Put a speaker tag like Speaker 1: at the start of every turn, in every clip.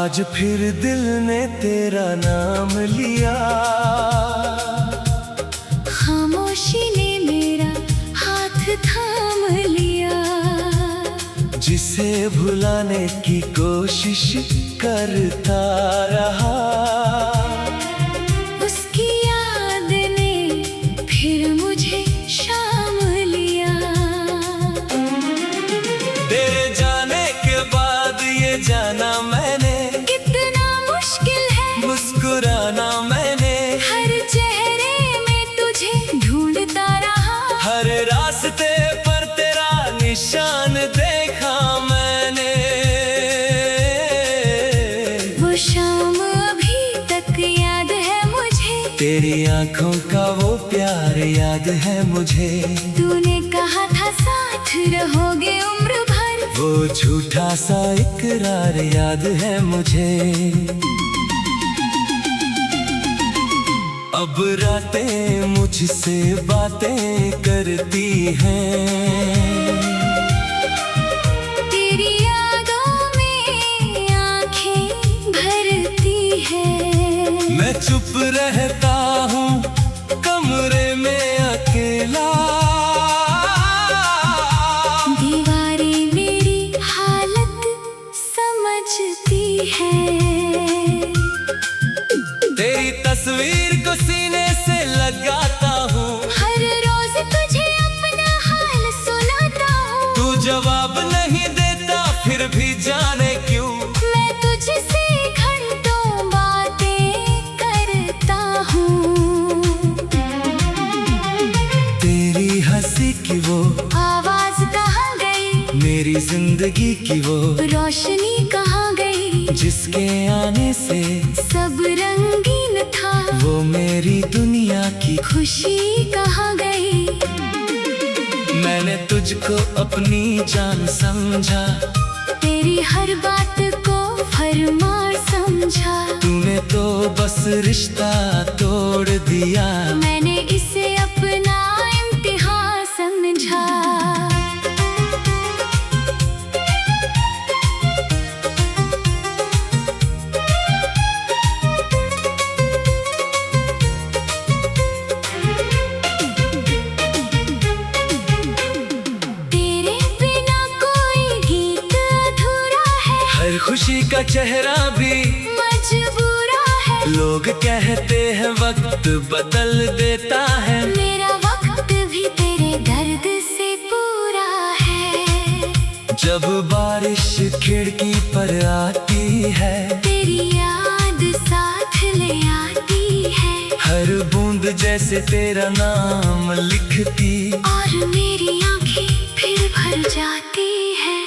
Speaker 1: आज फिर दिल ने तेरा नाम लिया,
Speaker 2: खामोशी ने मेरा हाथ थाम लिया।
Speaker 1: जिसे भुलाने की कोशिश करता रहा,
Speaker 2: उसकी याद ने फिर मुझे शाम लिया।
Speaker 1: तेरे जाने के बाद ये जाना मैंने,
Speaker 2: कितना मुश्किल है
Speaker 1: मुस्कुराना मैंने।
Speaker 2: हर चेहरे में तुझे ढूंढता रहा,
Speaker 1: हर रास्ते पर तेरा निशान देखा मैंने।
Speaker 2: वो शाम अभी तक याद है मुझे,
Speaker 1: तेरी आंखों का वो प्यार याद है मुझे।
Speaker 2: तूने कहा था साथ रहोगे उम्र भर,
Speaker 1: वो झूठा सा इकरार याद है मुझे। अब रातें मुझसे बातें करती हैं,
Speaker 2: तेरी यादों में आंखें भरती है।
Speaker 1: मैं चुप रहता हूँ कमरे में अकेला,
Speaker 2: दीवारें मेरी हालत समझती है।
Speaker 1: तेरी तस्वीर को सीने से लगाता हूँ,
Speaker 2: हर रोज तुझे अपना हाल सुनाता हूँ।
Speaker 1: तू जवाब नहीं देता फिर भी जाने क्यों,
Speaker 2: मैं तुझसे घंटों बातें करता हूँ।
Speaker 1: तेरी हंसी की वो
Speaker 2: आवाज कहाँ गई,
Speaker 1: मेरी जिंदगी की वो
Speaker 2: रोशनी कहाँ गई,
Speaker 1: जिसके आने से
Speaker 2: सब रंगीन था।
Speaker 1: वो मेरी दुनिया की
Speaker 2: खुशी कहाँ गई,
Speaker 1: मैंने तुझको अपनी जान समझा।
Speaker 2: तेरी हर बात को फरमान समझा।
Speaker 1: तूने तो बस रिश्ता तोड़ दिया,
Speaker 2: मैंने इसे अपना इम्तिहान समझा। तेरे बिना कोई गीत अधूरा है,
Speaker 1: हर खुशी का चेहरा भी
Speaker 2: मजबूरा है।
Speaker 1: लोग कहते हैं वक्त बदल देता है,
Speaker 2: मेरा वक्त भी तेरे दर्द से पूरा है।
Speaker 1: जब बारिश खिड़की पर आती है,
Speaker 2: तेरी याद साथ ले आती है,
Speaker 1: हर बूंद जैसे तेरा नाम लिखती।
Speaker 2: और मेरी आंखें फिर भर जाती है।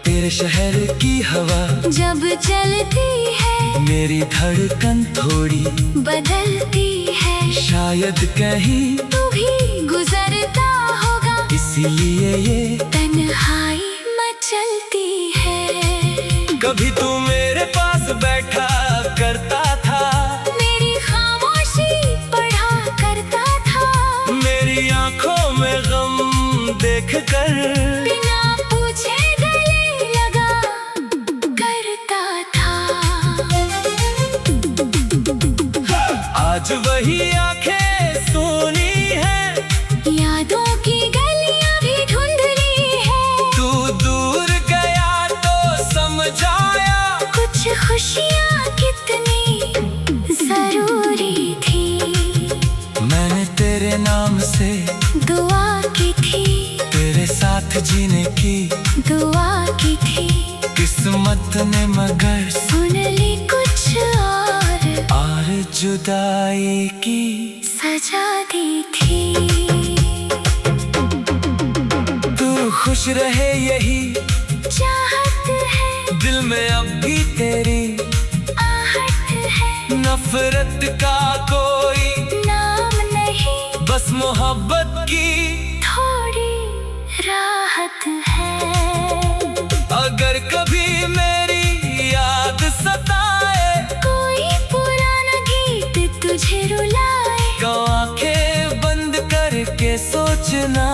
Speaker 1: तेरे शहर की हवा
Speaker 2: जब चलती है,
Speaker 1: मेरी धड़कन थोड़ी
Speaker 2: बदलती है।
Speaker 1: शायद कहीं
Speaker 2: तू भी गुजरता होगा,
Speaker 1: इसीलिए ये
Speaker 2: तन्हाई मचलती है।
Speaker 1: कभी तू मेरे पास बैठा करता था,
Speaker 2: मेरी खामोशी पढ़ा करता था।
Speaker 1: मेरी आंखों में गम देख कर
Speaker 2: बिना पूछे गले लगा करता था।
Speaker 1: आज वही आंखें सोनी है,
Speaker 2: यादों की गलियां भी धुंधली है।
Speaker 1: तू दूर गया तो समझ आया,
Speaker 2: कुछ खुशियाँ कितनी जरूरी थी।
Speaker 1: मैंने तेरे नाम से
Speaker 2: दुआ की थी,
Speaker 1: तेरे साथ जीने की
Speaker 2: दुआ की थी।
Speaker 1: किस्मत ने मगर
Speaker 2: सुन ली कुछ और
Speaker 1: जुदाई की
Speaker 2: सजा दी थी।
Speaker 1: तू खुश रहे यही
Speaker 2: चाहत है,
Speaker 1: दिल में अब भी तेरी
Speaker 2: आहट है।
Speaker 1: नफरत का कोई
Speaker 2: नाम नहीं,
Speaker 1: बस मोहब्बत की
Speaker 2: थोड़ी राहत है।
Speaker 1: अगर कभी मेरी याद सताए,
Speaker 2: कोई पुराना गीत तुझे रुलाए,
Speaker 1: तो आंखें बंद करके सोचना,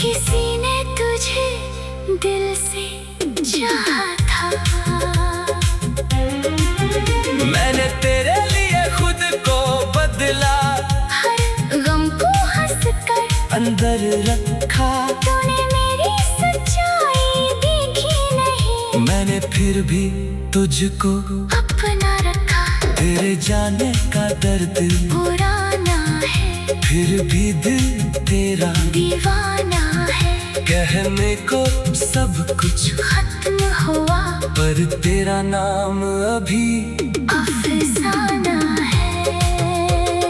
Speaker 2: किसी ने तुझे दिल से चाहा था।
Speaker 1: फिर भी तुझको
Speaker 2: अपना रखा।
Speaker 1: तेरे जाने का दर्द
Speaker 2: पुराना है,
Speaker 1: फिर भी दिल तेरा
Speaker 2: दीवाना है।
Speaker 1: कहने को सब कुछ
Speaker 2: खत्म हुआ,
Speaker 1: पर तेरा नाम अभी
Speaker 2: अफसाना है।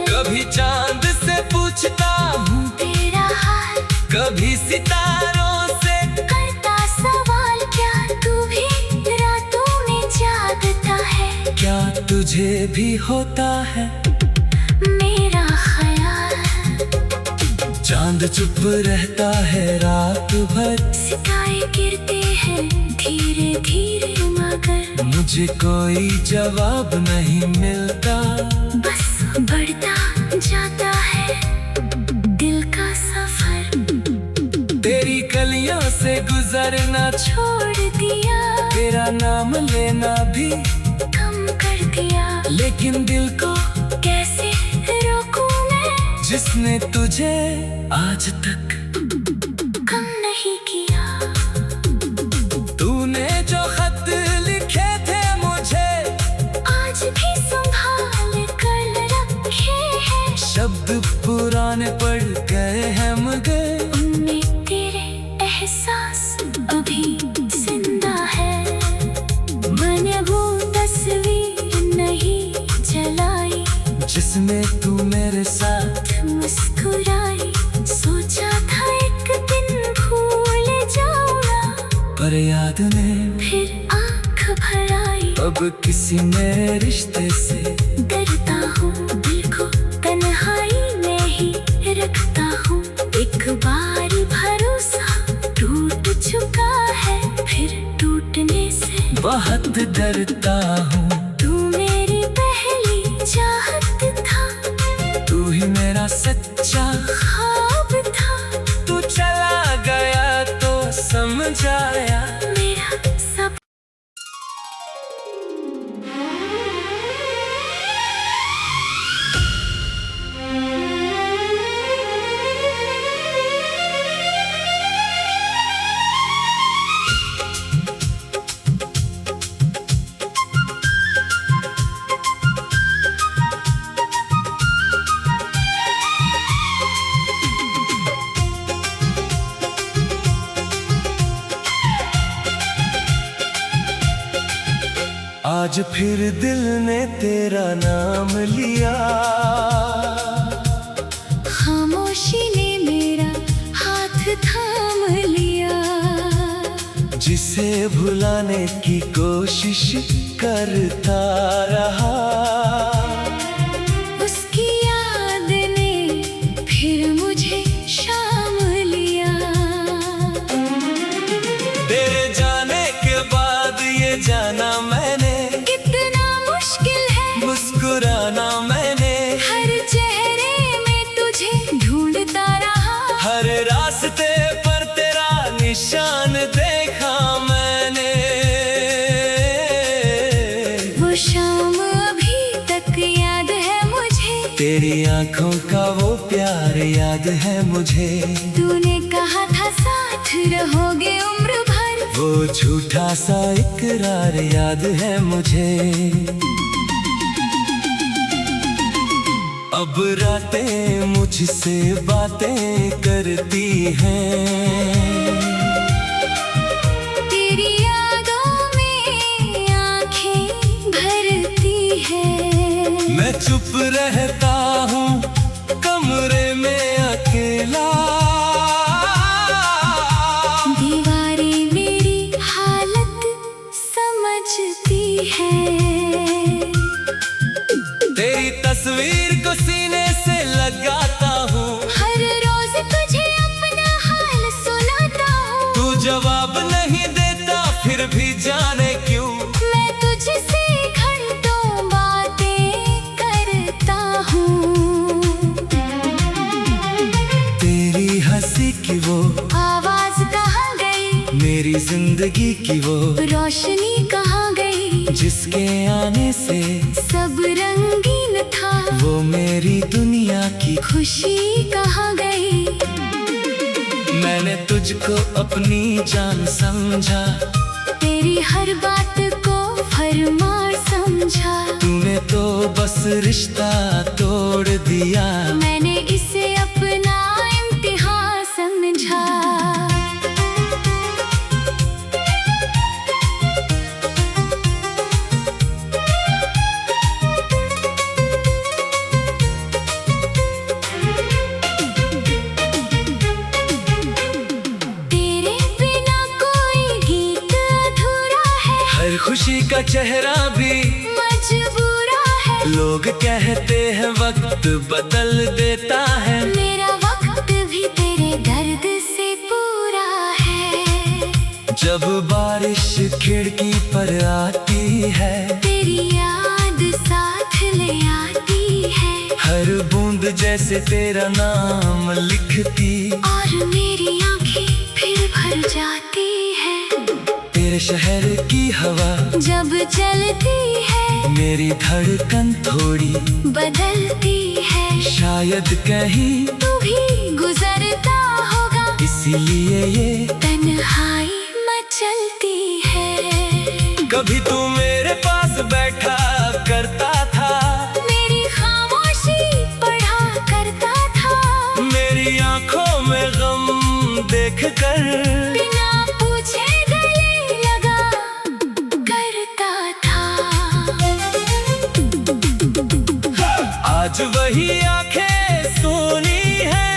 Speaker 1: कभी चांद से पूछता हूँ
Speaker 2: तेरा हाल,
Speaker 1: कभी सितारों से।
Speaker 2: करता सवाल, क्या तू भी रातों में जागता है?
Speaker 1: क्या तुझे भी होता है
Speaker 2: मेरा ख्याल?
Speaker 1: चांद चुप रहता है रात भर,
Speaker 2: सितारे गिरते हैं धीरे धीरे, मगर
Speaker 1: मुझे कोई जवाब नहीं मिलता।
Speaker 2: बस बढ़ता जाता है दिल का सफर।
Speaker 1: तेरी गलियों से गुजरना
Speaker 2: छोड़ दिया,
Speaker 1: तेरा नाम लेना भी
Speaker 2: कम कर दिया।
Speaker 1: लेकिन दिल को
Speaker 2: कैसे रोकूं मैं,
Speaker 1: जिसने तुझे आज तक
Speaker 2: कम नहीं किया।
Speaker 1: तूने जो खत लिखे थे मुझे,
Speaker 2: आज भी संभाल कर रखे हैं।
Speaker 1: शब्द पुराने पड़ गए हैं मगर
Speaker 2: उनमें तेरे एहसास अभी जिंदा है। मैंने वो तस्वीर नहीं जलाई,
Speaker 1: जिसमें तू मेरे साथ
Speaker 2: मुस्कुराई। सोचा था एक दिन भूल जाऊंगा,
Speaker 1: पर याद ने
Speaker 2: फिर आंख भर आई।
Speaker 1: अब किसी नए रिश्ते से
Speaker 2: डरता हूँ, दिल को तन्हाई में ही रखता हूँ। एक बार भरोसा टूट चुका है, फिर टूटने से
Speaker 1: बहुत डरता हूँ।
Speaker 2: तू मेरी पहली चाहत था,
Speaker 1: तू ही मेरा सच्चा
Speaker 2: ख्वाब था।
Speaker 1: तू चला गया तो समझ आया
Speaker 2: मेरा सब
Speaker 1: आज फिर दिल ने तेरा नाम लिया।
Speaker 2: खामोशी ने मेरा हाथ थाम लिया।
Speaker 1: जिसे भुलाने की कोशिश करता रहा,
Speaker 2: उसकी याद ने फिर मुझे शाम लिया।
Speaker 1: तेरे जाने के बाद ये जाना मैंने,
Speaker 2: कितना मुश्किल है
Speaker 1: मुस्कुराना मैंने।
Speaker 2: हर चेहरे में तुझे ढूंढता रहा,
Speaker 1: हर रास्ते पर तेरा निशान देखा मैंने।
Speaker 2: वो शाम अभी तक याद है मुझे,
Speaker 1: तेरी आंखों का वो प्यार याद है मुझे।
Speaker 2: तूने कहा था साथ रहोगे उम्र भर।
Speaker 1: वो झूठा सा इकरार याद है मुझे। अब रातें मुझसे बातें करती हैं,
Speaker 2: तेरी यादों में आंखें भरती है।
Speaker 1: मैं चुप रहता हूँ कमरे में अकेला।
Speaker 2: दीवारें मेरी हालत समझती है।
Speaker 1: तेरी तस्वीर को सीने से लगाता हूँ,
Speaker 2: हर रोज तुझे अपना हाल सुनाता हूँ।
Speaker 1: तू जवाब नहीं देता फिर भी जाने क्यों।
Speaker 2: मैं तुझसे घंटों बातें करता हूँ।
Speaker 1: तेरी हंसी की वो
Speaker 2: आवाज कहाँ गई,
Speaker 1: मेरी जिंदगी की वो
Speaker 2: रोशनी कहाँ गई।
Speaker 1: जिसके आने से
Speaker 2: सब रंगीन था,
Speaker 1: वो मेरी दुनिया की
Speaker 2: खुशी कहाँ गई।
Speaker 1: मैंने तुझको अपनी जान समझा,
Speaker 2: तेरी हर बात
Speaker 1: रिश्ता तोड़ दिया।
Speaker 2: मैंने इसे अपना इम्तिहान समझा। तेरे बिना कोई गीत अधूरा है,
Speaker 1: हर खुशी का चेहरा भी
Speaker 2: मजबूरा है।
Speaker 1: लोग कहते हैं वक्त बदल देता है,
Speaker 2: मेरा वक्त भी तेरे दर्द से पूरा है।
Speaker 1: जब बारिश खिड़की पर आती है,
Speaker 2: तेरी याद साथ ले आती है,
Speaker 1: हर बूंद जैसे तेरा नाम लिखती,
Speaker 2: और मेरी आंखें फिर भर जाती है।
Speaker 1: तेरे शहर की हवा
Speaker 2: जब चलती है,
Speaker 1: मेरी धड़कन थोड़ी
Speaker 2: बदलती है।
Speaker 1: शायद कहीं
Speaker 2: तू भी गुजरता होगा,
Speaker 1: इसीलिए ये
Speaker 2: तन्हाई मचलती है।
Speaker 1: कभी तू मेरे पास बैठा करता था,
Speaker 2: मेरी खामोशी पढ़ा करता था,
Speaker 1: मेरी आंखों में गम देख कर
Speaker 2: बिना पूछे गले लगा करता था।
Speaker 1: आज वही आंखें सोनी है,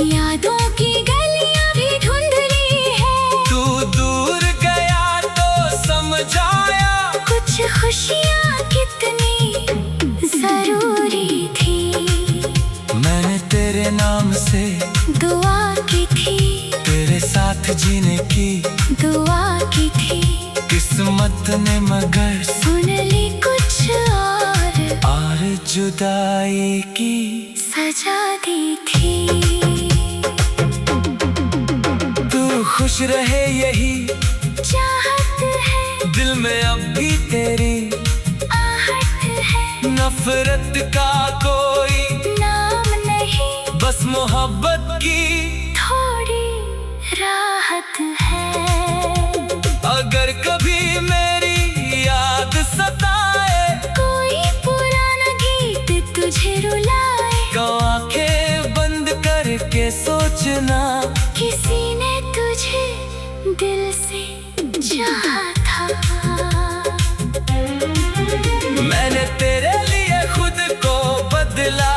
Speaker 2: यादों की गलियां भी धुंधली है।
Speaker 1: तू दूर गया तो समझ आया,
Speaker 2: कुछ खुशियां कितनी जरूरी थी।
Speaker 1: मैंने तेरे नाम से
Speaker 2: दुआ की थी,
Speaker 1: तेरे साथ जीने की
Speaker 2: दुआ की थी।
Speaker 1: किस्मत ने मगर
Speaker 2: सुन ली कुछ और
Speaker 1: जुदाई की
Speaker 2: सजा दी थी।
Speaker 1: तू खुश रहे यही
Speaker 2: चाहत है,
Speaker 1: दिल में अब भी तेरी
Speaker 2: आहट है।
Speaker 1: नफरत का कोई
Speaker 2: नाम नहीं,
Speaker 1: बस मोहब्बत की
Speaker 2: थोड़ी राहत है।
Speaker 1: अगर कभी मेरी याद सताए,
Speaker 2: कोई पुराना गीत तुझे रुलाए,
Speaker 1: तो आंखें बंद करके सोचना,
Speaker 2: किसी ने तुझे दिल से चाहा था।
Speaker 1: मैंने तेरे लिए खुद को बदला,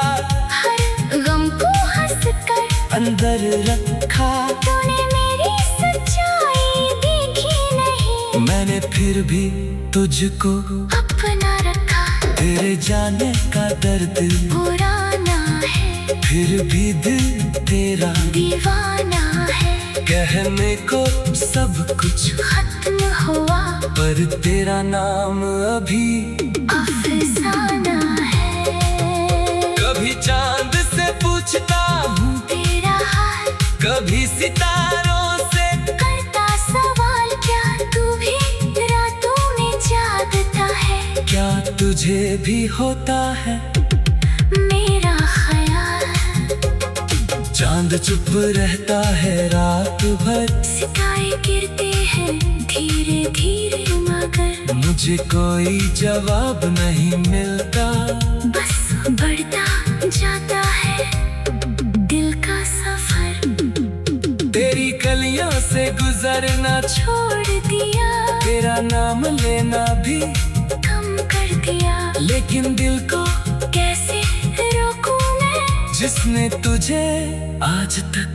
Speaker 2: हर गम को हंस कर
Speaker 1: अंदर रखा।
Speaker 2: तूने मेरी सच्चाई देखी नहीं,
Speaker 1: मैंने फिर भी तुझको
Speaker 2: अपना रखा।
Speaker 1: तेरे जाने का दर्द
Speaker 2: पुराना है,
Speaker 1: फिर भी दिल तेरा
Speaker 2: दीवाना है।
Speaker 1: कहने को सब कुछ
Speaker 2: खत्म हुआ,
Speaker 1: पर तेरा नाम अभी
Speaker 2: अफसाना है।
Speaker 1: कभी चांद से पूछता हूँ
Speaker 2: तेरा हाल,
Speaker 1: कभी सितारों से,
Speaker 2: करता सवाल क्या तू भी रातों में जागता है।
Speaker 1: क्या तुझे भी होता है
Speaker 2: मेरा ख्याल,
Speaker 1: चांद चुप रहता है रात भर,
Speaker 2: सितारे गिरते हैं धीरे धीरे, मगर
Speaker 1: मुझे कोई जवाब नहीं मिलता।
Speaker 2: बस बढ़ता जाता है दिल का सफर।
Speaker 1: तेरी गलियों से गुजरना
Speaker 2: छोड़ दिया,
Speaker 1: तेरा नाम लेना भी
Speaker 2: कम कर दिया।
Speaker 1: लेकिन दिल को
Speaker 2: कैसे रोकूं मैं,
Speaker 1: जिसने तुझे आज तक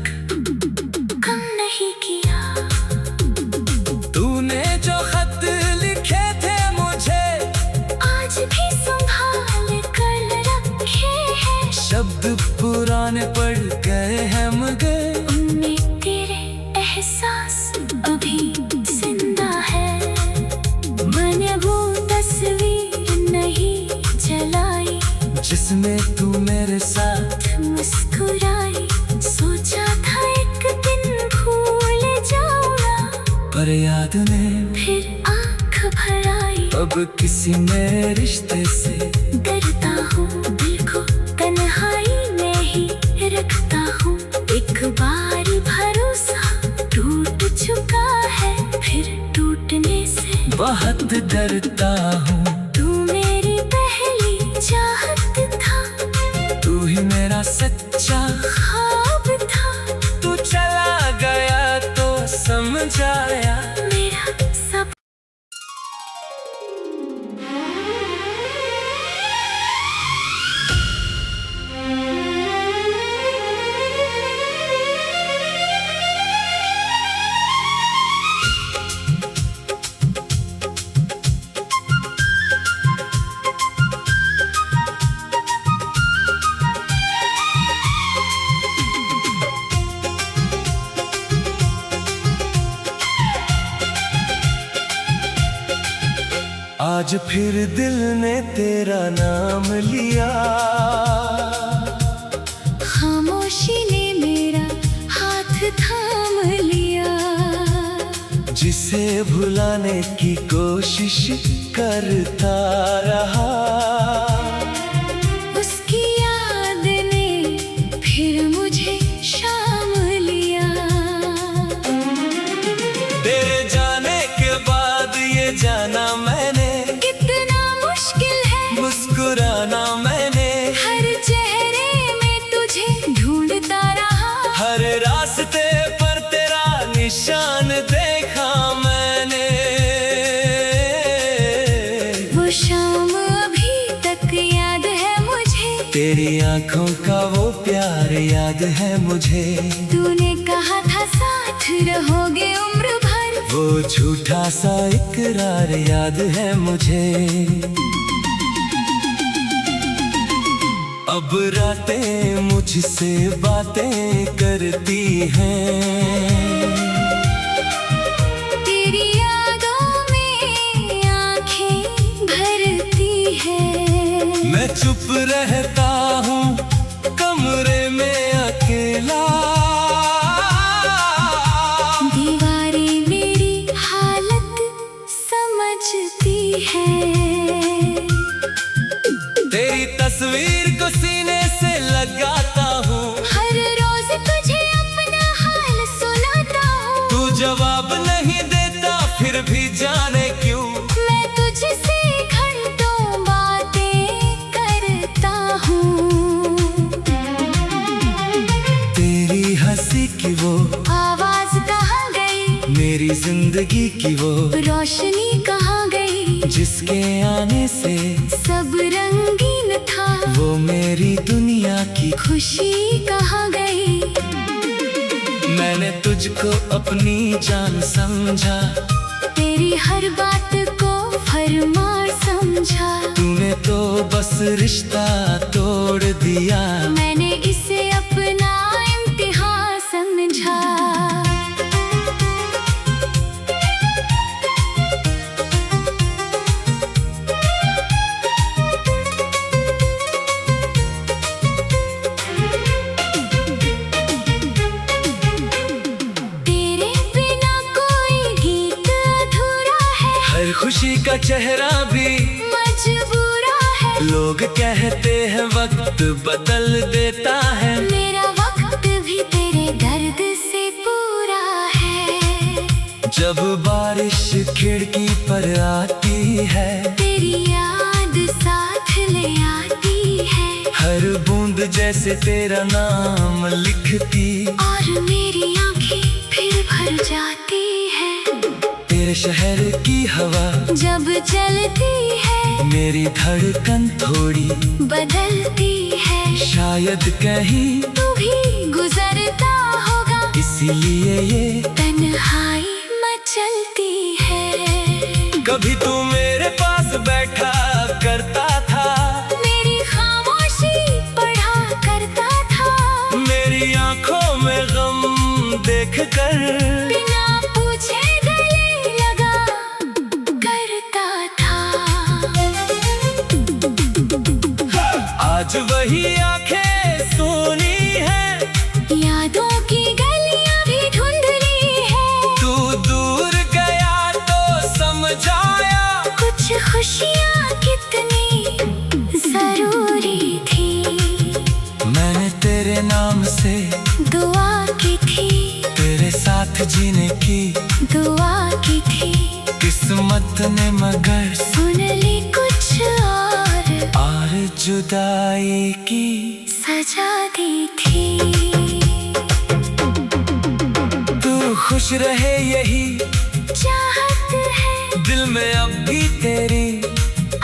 Speaker 2: कम नहीं किया।
Speaker 1: तूने जो खत लिखे थे मुझे,
Speaker 2: आज भी संभाल कर रखे हैं।
Speaker 1: शब्द पुराने पड़ गए हैं मगर
Speaker 2: उनमें तेरे एहसास अभी जिंदा है। मैंने वो तस्वीर नहीं जलाई,
Speaker 1: जिसमें तू मेरे साथ
Speaker 2: मुस्कुराई। सोचा था एक दिन भूल जाऊंगा,
Speaker 1: पर याद ने
Speaker 2: फिर आंख भर आई।
Speaker 1: अब किसी नए रिश्ते से
Speaker 2: डरता हूँ, दिल को तन्हाई में ही रखता हूँ। एक बार भरोसा टूट चुका है, फिर टूटने से
Speaker 1: बहुत डरता हूँ।
Speaker 2: तू मेरी पहली चाहत
Speaker 1: सच्चा
Speaker 2: ख्वाब था
Speaker 1: तू चला गया तो समझाया
Speaker 2: मेरा सब।
Speaker 1: आज फिर दिल ने तेरा नाम लिया,
Speaker 2: खामोशी ने मेरा हाथ थाम लिया।
Speaker 1: जिसे भुलाने की कोशिश करता रहा,
Speaker 2: उसकी याद ने फिर मुझे शाम लिया।
Speaker 1: तेरे जाने के बाद ये जाना मैंने
Speaker 2: कितना मुश्किल है
Speaker 1: मुस्कुराना मैंने।
Speaker 2: हर चेहरे में तुझे ढूंढता रहा,
Speaker 1: हर रास्ते पर तेरा निशान देखा मैंने।
Speaker 2: वो शाम अभी तक याद है मुझे,
Speaker 1: तेरी आंखों का वो प्यार याद है मुझे।
Speaker 2: तूने कहा था साथ रहोगे उम्र भर,
Speaker 1: वो झूठा सा इकरार याद है मुझे। अब रातें मुझसे बातें करती हैं,
Speaker 2: तेरी यादों में आंखें भरती है।
Speaker 1: मैं चुप रहता हूँ कमरे में अकेला।
Speaker 2: दीवारें मेरी हालत समझती है,
Speaker 1: तेरी तस्वीर को सीने से लगाता हूँ,
Speaker 2: हर रोज तुझे अपना हाल सुनाता हूँ।
Speaker 1: तू जवाब नहीं देता फिर भी जाने क्यों।
Speaker 2: मैं तुझसे घंटों बातें करता हूँ,
Speaker 1: तेरी हंसी की वो
Speaker 2: आवाज कहाँ गई,
Speaker 1: मेरी जिंदगी की वो
Speaker 2: रोशनी कहाँ गई।
Speaker 1: जिसके आने से
Speaker 2: सब रंगीन था,
Speaker 1: वो मेरी दुनिया की।
Speaker 2: खुशी कहाँ गई।
Speaker 1: मैंने तुझको अपनी जान समझा,
Speaker 2: तेरी हर बात को फरमान समझा।
Speaker 1: तूने तो बस रिश्ता तोड़ दिया।
Speaker 2: मैंने इसे अपना इम्तिहान समझा। तेरे बिना कोई गीत अधूरा है,
Speaker 1: हर खुशी का चेहरा भी
Speaker 2: मजबूरा है।
Speaker 1: लोग कहते हैं वक्त बदल देता है,
Speaker 2: मेरा वक्त भी तेरे दर्द से पूरा है।
Speaker 1: जब बारिश खिड़की पर आती है,
Speaker 2: तेरी याद साथ ले आती है,
Speaker 1: हर बूंद जैसे तेरा नाम लिखती।
Speaker 2: और मेरी आंखें फिर भर जाती है।
Speaker 1: तेरे शहर की हवा
Speaker 2: जब चलती है,
Speaker 1: मेरी धड़कन थोड़ी
Speaker 2: बदलती है।
Speaker 1: शायद कहीं
Speaker 2: तू भी गुजरता होगा,
Speaker 1: इसीलिए ये
Speaker 2: तन्हाई मचलती है।
Speaker 1: कभी तू मेरे पास बैठा करता था,
Speaker 2: मेरी खामोशी पढ़ा करता था।
Speaker 1: मेरी आंखों में गम देख कर
Speaker 2: बिना पूछे गले लगा करता था।
Speaker 1: आज वही आंखें सोनी है,
Speaker 2: यादों की गलियां भी धुंधली है।
Speaker 1: तू दूर गया तो समझाया
Speaker 2: कुछ खुशियाँ कितनी जरूरी थी।
Speaker 1: मैंने तेरे नाम से
Speaker 2: दुआ की थी,
Speaker 1: तेरे साथ जीने की
Speaker 2: दुआ की थी।
Speaker 1: किस्मत ने मगर
Speaker 2: सुन ली कुछ और
Speaker 1: आर जुदाई की
Speaker 2: सजा दी थी।
Speaker 1: तू खुश रहे यही
Speaker 2: चाहत है,
Speaker 1: दिल में अब भी तेरी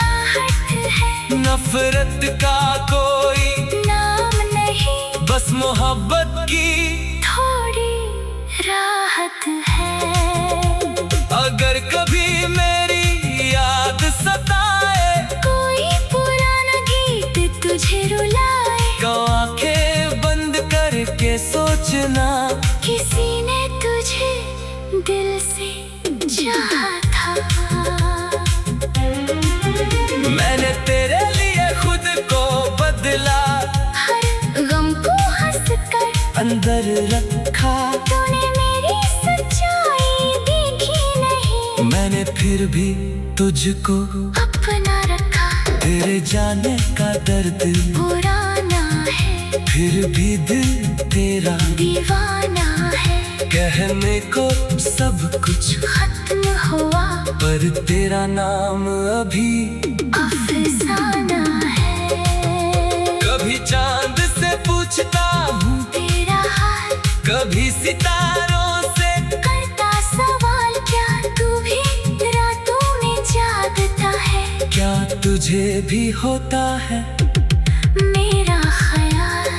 Speaker 2: आहट है।
Speaker 1: नफरत का कोई
Speaker 2: नाम नहीं,
Speaker 1: बस मोहब्बत की
Speaker 2: थोड़ी राहत है।
Speaker 1: अगर कभी मेरी याद सताए,
Speaker 2: कोई पुराना गीत तुझे रुलाए,
Speaker 1: तो आंखें बंद करके सोचना
Speaker 2: किसी ने तुझे दिल से चाहा था।
Speaker 1: मैंने तेरे लिए खुद को बदला,
Speaker 2: हर गम को हंसकर
Speaker 1: अंदर रखा।
Speaker 2: तूने मेरी सच्चाई देखी नहीं,
Speaker 1: मैंने फिर भी तुझको
Speaker 2: अपना रखा।
Speaker 1: तेरे जाने का दर्द
Speaker 2: पुराना है,
Speaker 1: फिर भी दिल तेरा
Speaker 2: दीवाना है।
Speaker 1: कहने को सब कुछ
Speaker 2: खत्म हुआ,
Speaker 1: पर तेरा नाम अभी
Speaker 2: अफसाना है।
Speaker 1: कभी चांद से पूछता हूँ
Speaker 2: तेरा हाल,
Speaker 1: कभी सितारों से,
Speaker 2: करता सवाल क्या तू भी रातों में जागता है।
Speaker 1: क्या तुझे भी होता है
Speaker 2: मेरा ख्याल,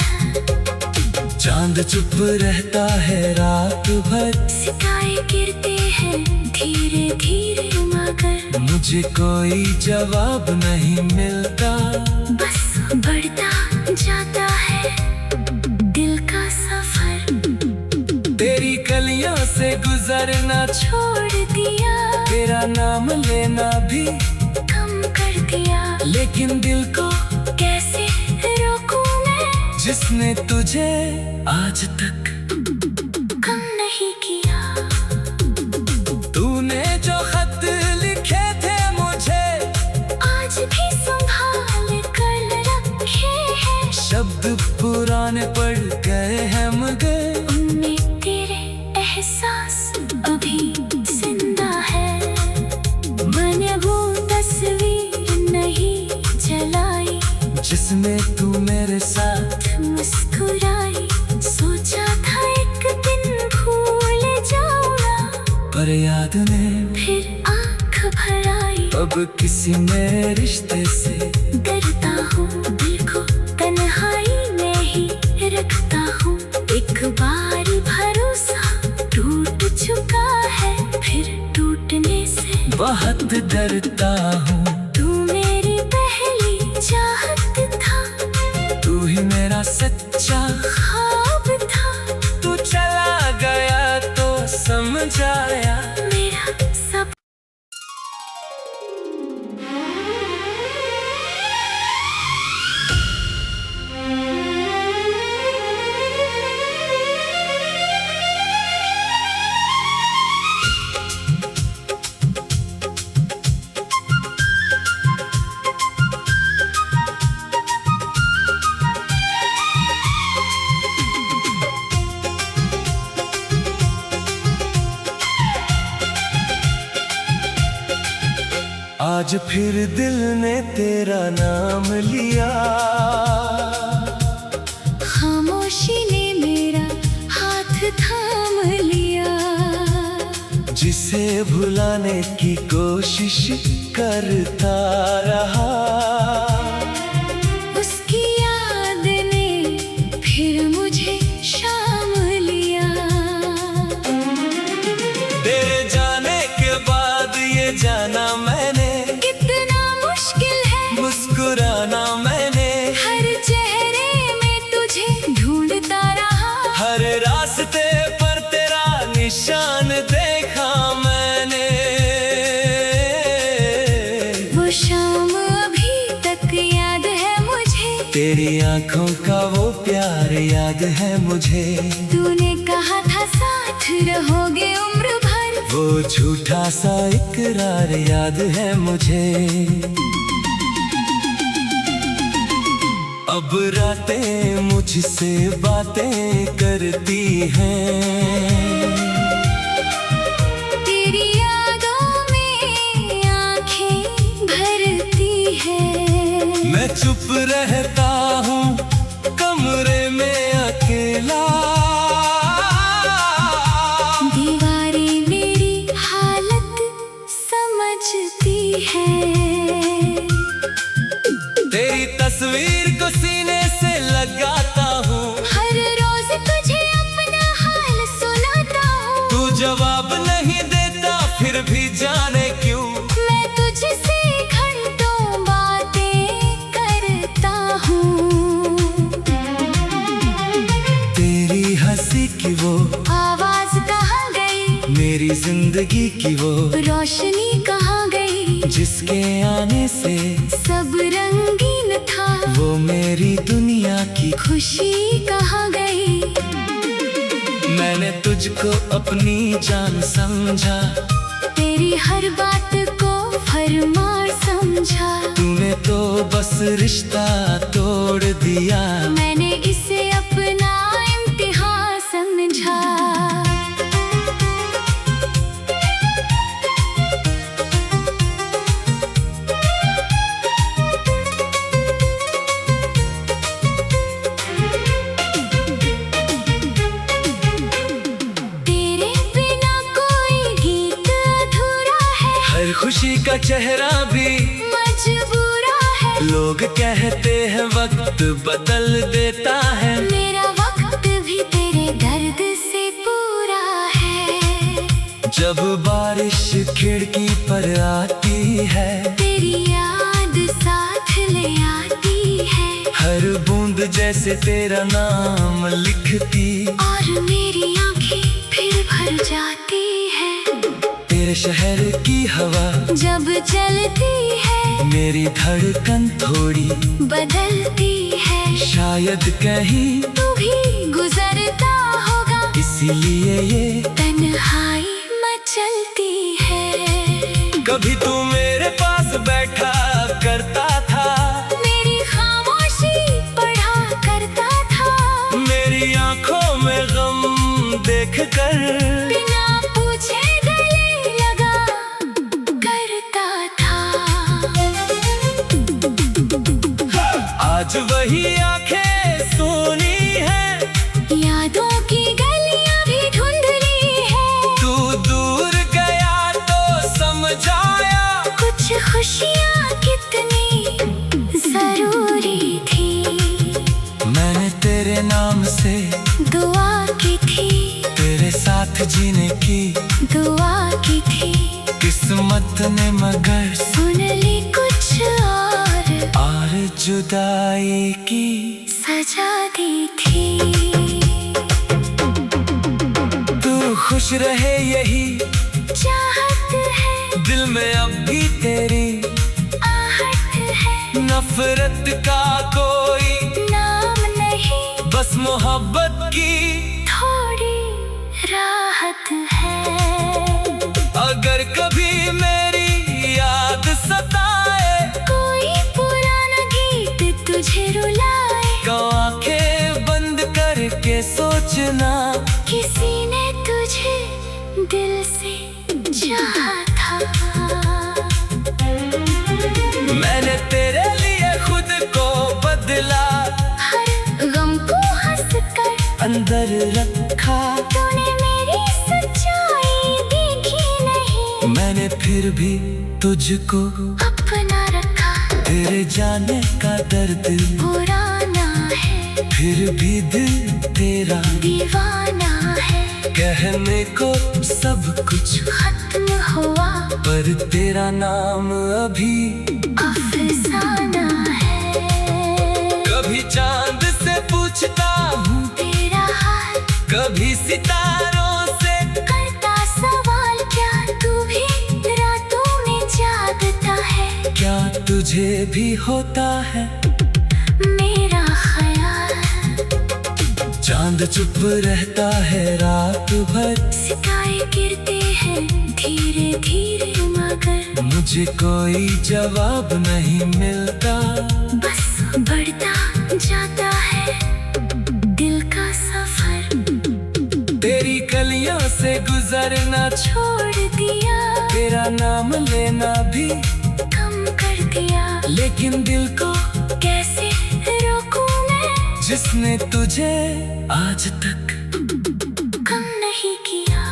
Speaker 1: चांद चुप रहता है रात भर।
Speaker 2: सितारे गिरते हैं धीरे धीरे, मगर
Speaker 1: मुझे कोई जवाब नहीं मिलता।
Speaker 2: बस बढ़ता जाता है दिल का सफर।
Speaker 1: तेरी गलियों से गुजरना
Speaker 2: छोड़ दिया,
Speaker 1: तेरा नाम लेना भी
Speaker 2: कम कर दिया।
Speaker 1: लेकिन दिल को
Speaker 2: कैसे रोकूं मैं,
Speaker 1: जिसने तुझे आज तक
Speaker 2: कम नहीं किया।
Speaker 1: तूने जो खत लिखे थे मुझे,
Speaker 2: आज भी संभाल कर रखे हैं।
Speaker 1: शब्द पुराने पड़ गए हैं मगर
Speaker 2: उनमें तेरे एहसास अभी जिंदा है। मैंने वो तस्वीर नहीं जलाई,
Speaker 1: जिसमें तू मेरे साथ
Speaker 2: मुस्कुराई। सोचा था एक दिन भूल जाऊंगा,
Speaker 1: पर याद ने
Speaker 2: फिर आंख भर आई।
Speaker 1: अब किसी नए रिश्ते से
Speaker 2: डरता हूँ, दिल को तन्हाई में ही रखता हूँ। एक बार भरोसा टूट चुका है, फिर टूटने से
Speaker 1: बहुत डरता हूँ।
Speaker 2: तू मेरी पहली चाहत था,
Speaker 1: तू ही मेरा सच्चा
Speaker 2: ख्वाब था।
Speaker 1: तू चला गया तो समझ आया
Speaker 2: मेरा सब
Speaker 1: आज फिर दिल ने तेरा नाम लिया।
Speaker 2: खामोशी ने मेरा हाथ थाम लिया।
Speaker 1: जिसे भुलाने की कोशिश करता रहा,
Speaker 2: उसकी याद ने फिर मुझे शाम लिया।
Speaker 1: तेरे जाने के बाद ये जाना मैंने,
Speaker 2: कितना मुश्किल है
Speaker 1: मुस्कुराना मैंने।
Speaker 2: हर चेहरे में तुझे ढूंढता रहा,
Speaker 1: हर रास्ते पर तेरा निशान देखा मैंने।
Speaker 2: वो शाम अभी तक याद है मुझे,
Speaker 1: तेरी आंखों का वो प्यार याद है मुझे।
Speaker 2: तूने कहा था साथ रहोगे उम्र भर।
Speaker 1: वो झूठा सा इकरार याद है मुझे। अब रातें मुझसे बातें करती हैं,
Speaker 2: तेरी यादों में आंखें भरती है।
Speaker 1: मैं चुप रहता हूँ कमरे में अकेला।
Speaker 2: दीवारें मेरी हालत समझती है।
Speaker 1: तेरी तस्वीर को सीने से लगाता हूँ,
Speaker 2: हर रोज तुझे अपना हाल सुनाता हूँ।
Speaker 1: तू जवाब नहीं देता फिर भी जाने क्यों।
Speaker 2: मैं तुझसे घंटों बातें करता हूँ।
Speaker 1: तेरी हंसी की वो
Speaker 2: आवाज कहाँ गई,
Speaker 1: मेरी जिंदगी की वो
Speaker 2: रोशनी कहाँ गई,
Speaker 1: जिसके आने से
Speaker 2: सब रंगीन था।
Speaker 1: वो मेरी दुनिया की
Speaker 2: खुशी कहाँ गई।
Speaker 1: मैंने तुझको अपनी जान समझा,
Speaker 2: तेरी हर बात को फरमान समझा।
Speaker 1: तूने तो बस रिश्ता तोड़ दिया।
Speaker 2: मैंने इसे अपना इम्तिहान समझा। तेरे बिना कोई गीत अधूरा है,
Speaker 1: हर खुशी का चेहरा भी
Speaker 2: मजबूरा है।
Speaker 1: लोग कहते हैं वक्त बदल देता है,
Speaker 2: मेरा वक्त भी तेरे दर्द से पूरा है।
Speaker 1: जब बारिश खिड़की पर आती है,
Speaker 2: तेरी याद साथ ले आती है।
Speaker 1: हर बूंद जैसे तेरा नाम लिखती,
Speaker 2: और मेरी आंखें फिर भर जाती है।
Speaker 1: तेरे शहर की हवा
Speaker 2: जब चलती है,
Speaker 1: मेरी धड़कन थोड़ी
Speaker 2: बदलती है।
Speaker 1: शायद कहीं
Speaker 2: तू भी गुजरता होगा,
Speaker 1: इसीलिए ये
Speaker 2: तन्हाई मचलती है।
Speaker 1: कभी तू मेरे पास बैठा करता था,
Speaker 2: मेरी खामोशी पढ़ा करता था।
Speaker 1: मेरी आंखों में गम देख कर
Speaker 2: बिना पूछे गले लगा करता था।
Speaker 1: आज वही आंखें सोनी है,
Speaker 2: यादों की गलियां भी धुंधली है।
Speaker 1: तू दूर गया तो समझाया,
Speaker 2: कुछ खुशियाँ कितनी जरूरी थी।
Speaker 1: मैंने तेरे नाम से
Speaker 2: दुआ की थी,
Speaker 1: तेरे साथ जीने की
Speaker 2: दुआ की थी।
Speaker 1: किस्मत ने मगर
Speaker 2: सुन ली कुछ और
Speaker 1: जुदाई की
Speaker 2: सजा दी थी।
Speaker 1: तू खुश रहे यही
Speaker 2: चाहत है,
Speaker 1: दिल में अब भी तेरी
Speaker 2: आहट है।
Speaker 1: नफरत का कोई
Speaker 2: नाम नहीं,
Speaker 1: बस मोहब्बत की
Speaker 2: थोड़ी राहत है।
Speaker 1: अगर कभी मेरी याद सताए,
Speaker 2: कोई पुराना गीत तुझे रुलाए,
Speaker 1: तो आंखें बंद करके सोचना,
Speaker 2: किसी ने तुझे दिल से चाहा था।
Speaker 1: मैंने तेरे लिए खुद को बदला,
Speaker 2: हर गम को हंसकर
Speaker 1: अंदर रखा।
Speaker 2: तूने मेरी सच्चाई देखी नहीं,
Speaker 1: मैंने फिर भी तुझको
Speaker 2: अपना रखा।
Speaker 1: तेरे जाने का दर्द
Speaker 2: पुराना है,
Speaker 1: फिर भी दिल तेरा
Speaker 2: दीवाना है।
Speaker 1: कहने को सब कुछ
Speaker 2: खत्म हुआ,
Speaker 1: पर तेरा नाम अभी
Speaker 2: अफसाना है।
Speaker 1: कभी चांद से पूछता हूँ
Speaker 2: तेरा हाल,
Speaker 1: कभी सितारों से,
Speaker 2: करता सवाल क्या तू भी रातों में जागता है।
Speaker 1: क्या तुझे भी होता है
Speaker 2: मेरा ख्याल,
Speaker 1: चांद चुप रहता है रात भर,
Speaker 2: सितारे गिरते हैं धीरे धीरे, मगर
Speaker 1: मुझे कोई जवाब नहीं मिलता।
Speaker 2: बस बढ़ता जाता है दिल का सफर।
Speaker 1: तेरी गलियों से गुजरना
Speaker 2: छोड़ दिया,
Speaker 1: तेरा नाम लेना भी
Speaker 2: कम कर दिया।
Speaker 1: लेकिन दिल को जिसने तुझे आज तक
Speaker 2: कम नहीं किया।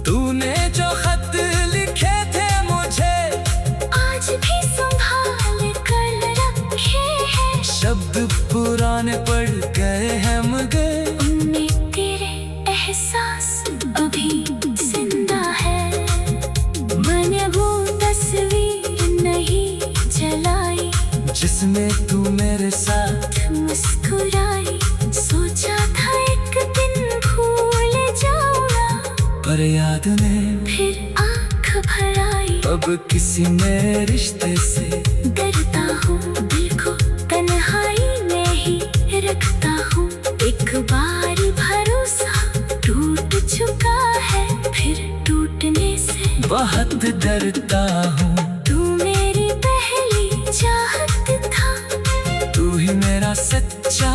Speaker 1: तूने जो खत लिखे थे मुझे
Speaker 2: आज भी संभाल कर रखे हैं।
Speaker 1: शब्द पुराने पड़ गए हैं मगर
Speaker 2: उनमें तेरे एहसास अभी जिंदा है। मैंने वो तस्वीर नहीं जलाई
Speaker 1: जिसमें तू मेरे साथ
Speaker 2: मुस्कुराई। सोचा था एक दिन भूल जाऊंगा,
Speaker 1: पर याद ने
Speaker 2: फिर आंख भर आई।
Speaker 1: अब किसी नए रिश्ते से
Speaker 2: डरता हूँ, दिल को तन्हाई में ही रखता हूँ। एक बार भरोसा टूट चुका है, फिर टूटने से
Speaker 1: बहुत डरता हूँ।
Speaker 2: तू मेरी पहली चाहत था,
Speaker 1: तू ही मेरा सच्चा